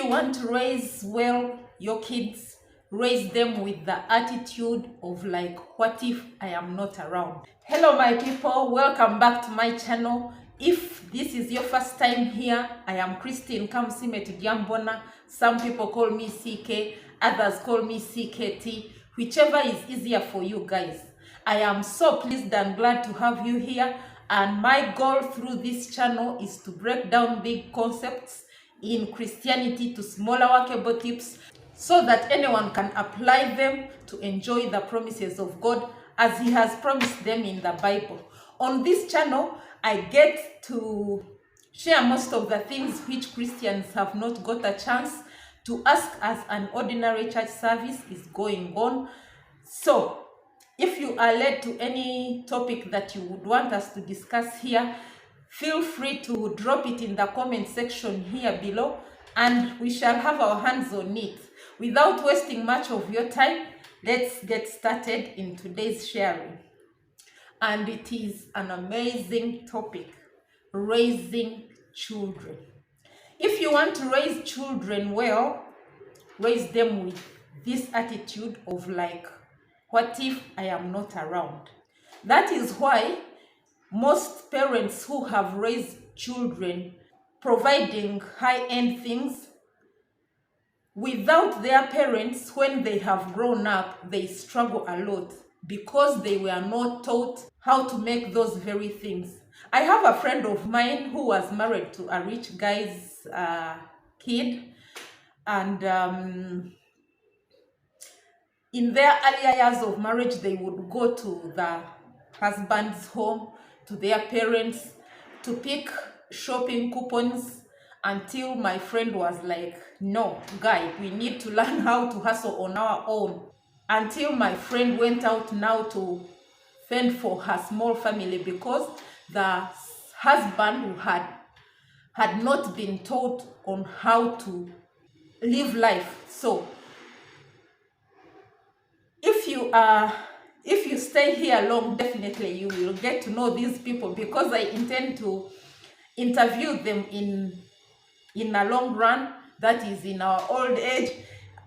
you want to raise well your kids, raise them with the attitude of like, what if I am not around? Hello my people, welcome back to my channel. If this is your first time here, I am Christine Kamsimet Diambona. Some people call me CK, others call me CKT, whichever is easier for you guys. I am so pleased and glad to have you here, and my goal through this channel is to break down big concepts in Christianity to smaller workable tips so that anyone can apply them to enjoy the promises of God as He has promised them in the Bible. On this channel, I get to share most of the things which Christians have not got a chance to ask as an ordinary church service is going on. So, if you are led to any topic that you would want us to discuss here, feel free to drop it in the comment section here below, and we shall have our hands on it. Without wasting much of your time, let's get started in today's sharing. And it is an amazing topic: raising children. If you want to raise children well, raise them with this attitude of like, what if I am not around? That is why most parents who have raised children providing high-end things, without their parents, when they have grown up, they struggle a lot because they were not taught how to make those very things. I have a friend of mine who was married to a rich guy's kid, and in their earlier years of marriage, they would go to the husband's home, to their parents, to pick shopping coupons, until my friend was like, no, guy, we need to learn how to hustle on our own. Until my friend went out now to fend for her small family because the husband had not been taught on how to live life. So if you stay here long, definitely you will get to know these people, because I intend to interview them in a long run, that is in our old age.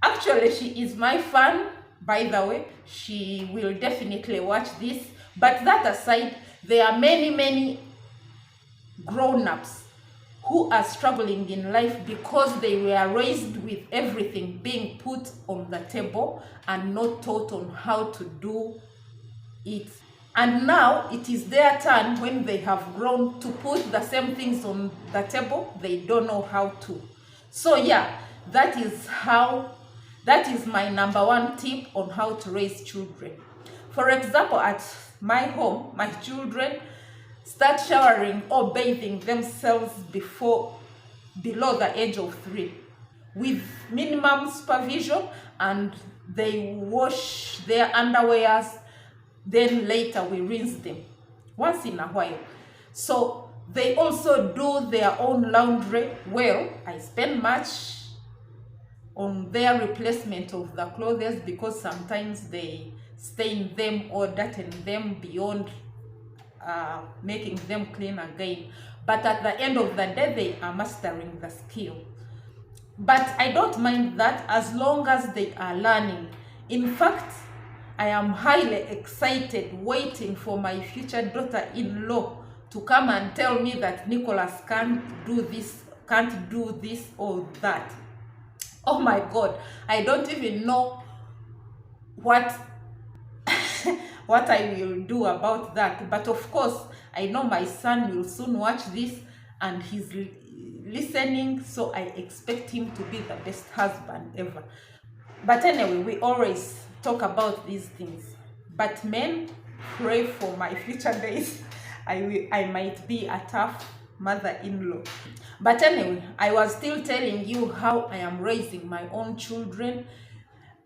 Actually, she is my fan, by the way. She will definitely watch this. But that aside, there are many grown-ups who are struggling in life because they were raised with everything being put on the table and not taught on how to do it. And now it is their turn, when they have grown, to put the same things on the table. They don't know how to. So yeah, that is my number one tip on how to raise children. For example, at my home, my children start showering or bathing themselves below the age of 3 with minimum supervision, and they wash their underwears. Then later we rinse them once in a while. So they also do their own laundry. Well, I spend much on their replacement of the clothes because sometimes they stain them or dirten them beyond making them clean again. But at the end of the day, they are mastering the skill. But I don't mind that as long as they are learning. In fact, I am highly excited, waiting for my future daughter-in-law to come and tell me that Nicholas can't do this or that. Oh my God, I don't even know what I will do about that. But of course, I know my son will soon watch this and he's listening, so I expect him to be the best husband ever. But anyway, we always talk about these things. But men, pray for my future days. I might be a tough mother-in-law. But anyway, I was still telling you how I am raising my own children,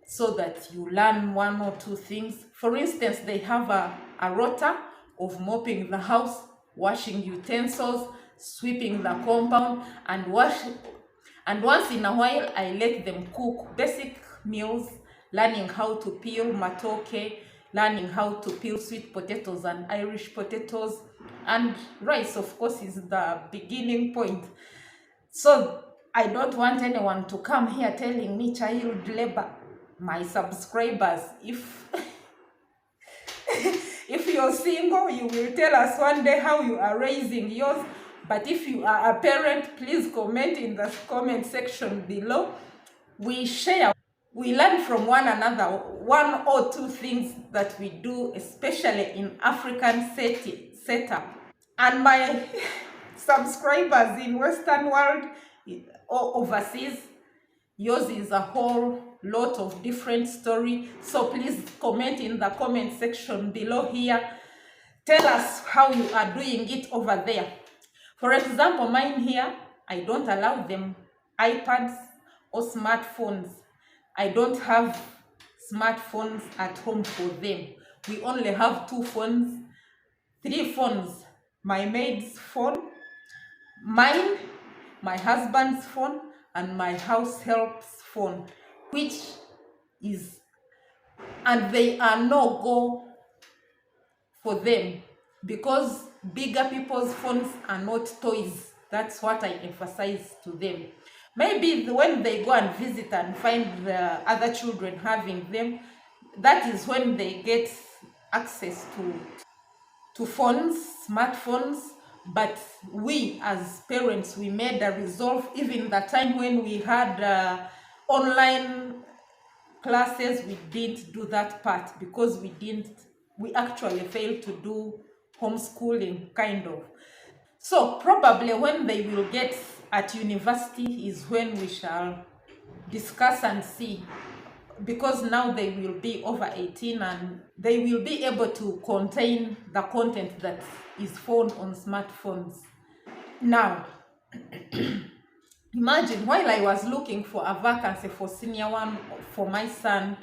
so that you learn one or two things. For instance, they have a rota of mopping the house, washing utensils, sweeping the compound, and once in a while I let them cook basic meals, learning how to peel matoke, learning how to peel sweet potatoes and Irish potatoes, and rice, of course, is the beginning point. So I don't want anyone to come here telling me child labor. My subscribers, if if you're single, you will tell us one day how you are raising yours. But if you are a parent, please comment in the comment section below. We share, we learn from one another, one or two things that we do, especially in African setup. And my subscribers in Western world or overseas, yours is a whole lot of different story. So please comment in the comment section below here. Tell us how you are doing it over there. For example, mine here, I don't allow them iPads or smartphones. I don't have smartphones at home for them. We only have 2 phones, 3 phones. My maid's phone, mine, my husband's phone, and my house help's phone, which is, and they are no go for them, because bigger people's phones are not toys. That's what I emphasize to them. Maybe when they go and visit and find the other children having them, that is when they get access to phones, smartphones. But we as parents, we made a resolve, even the time when we had online classes, we didn't do that part, because we actually failed to do homeschooling, kind of. So probably when they will get at university is when we shall discuss and see, because now they will be over 18 and they will be able to contain the content that is found on smartphones. Now, imagine, while I was looking for a vacancy for senior one for my son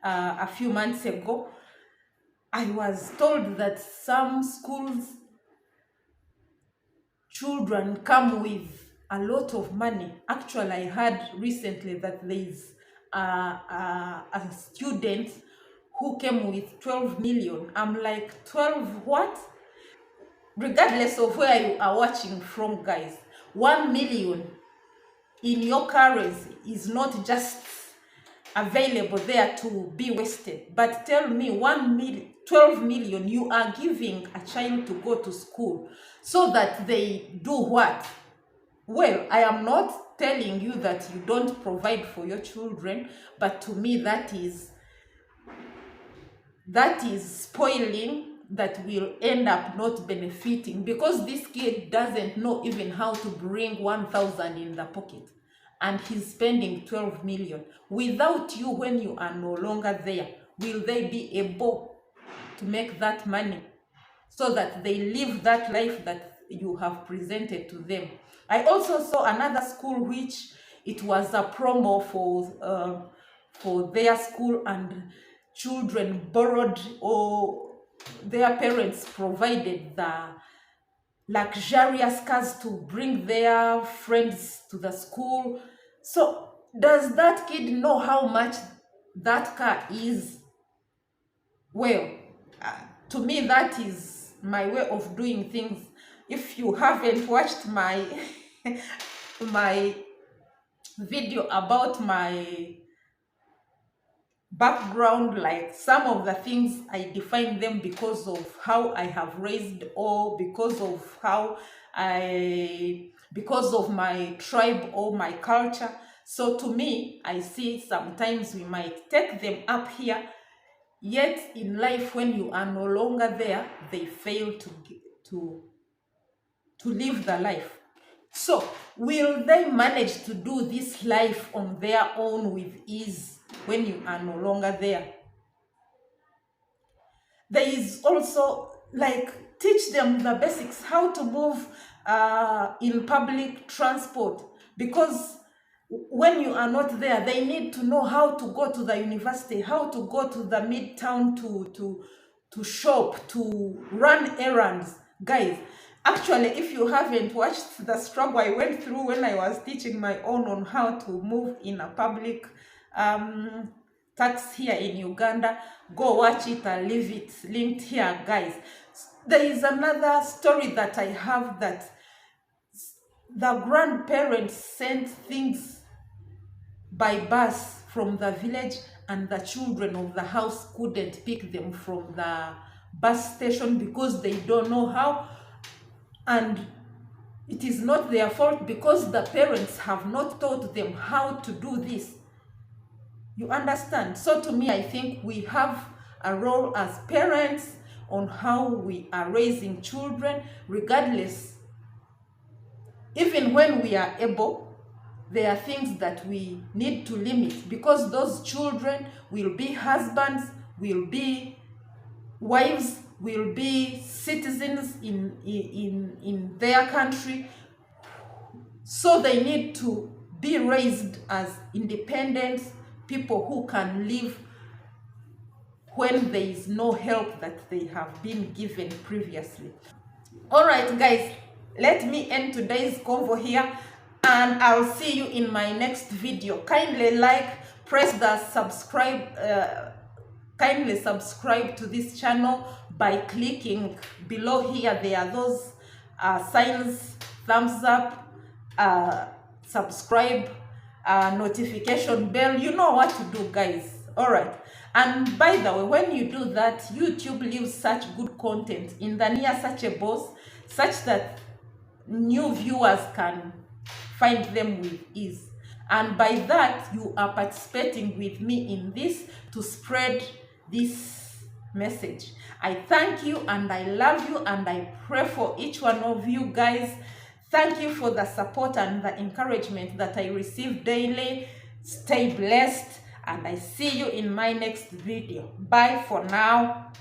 a few months ago, I was told that some schools children come with a lot of money. Actually, I heard recently that there is a student who came with 12 million. I'm like, 12 what? Regardless of where you are watching from, guys, 1 million in your currency is not just available there to be wasted. But tell me, 12 million you are giving a child to go to school so that they do what? Well, I am not telling you that you don't provide for your children, but to me that is spoiling, that will end up not benefiting, because this kid doesn't know even how to bring 1,000 in the pocket, and he's spending 12 million. Without you, when you are no longer there, will they be able to make that money so that they live that life that you have presented to them? I also saw another school which it was a promo for their school, and children borrowed, or their parents provided the luxurious cars to bring their friends to the school. So does that kid know how much that car is? Well, to me, that is my way of doing things. If you haven't watched my my video about my background, like some of the things I define them because of how I have raised, or because of because of my tribe or my culture. So to me, I see sometimes we might take them up here, yet in life, when you are no longer there, they fail to live the life. So will they manage to do this life on their own with ease when you are no longer there? There is also, like, teach them the basics, how to move in public transport, because when you are not there, they need to know how to go to the university, how to go to the midtown to shop, to run errands. Guys, actually, if you haven't watched the struggle I went through when I was teaching my own on how to move in a public taxi here in Uganda, go watch it. I'll leave it linked here, guys. There is another story that I have, that the grandparents sent things by bus from the village, and the children of the house couldn't pick them from the bus station because they don't know how. And it is not their fault because the parents have not taught them how to do this. You understand? So to me, I think we have a role as parents on how we are raising children, regardless. Even when we are able, there are things that we need to limit, because those children will be husbands, will be wives, will be citizens in their country. So they need to be raised as independent people who can live when there is no help that they have been given previously. All right, guys, let me end today's convo here, and I'll see you in my next video. Kindly press the subscribe, kindly subscribe to this channel by clicking below here. There are those signs, thumbs up, subscribe, notification bell. You know what to do, guys. All right. And by the way, when you do that, YouTube leaves such good content in the near searchables, such that new viewers can find them with ease. And by that, you are participating with me in this to spread this message. I thank you and I love you, and I pray for each one of you guys. Thank you for the support and the encouragement that I receive daily. Stay blessed, and I see you in my next video. Bye for now.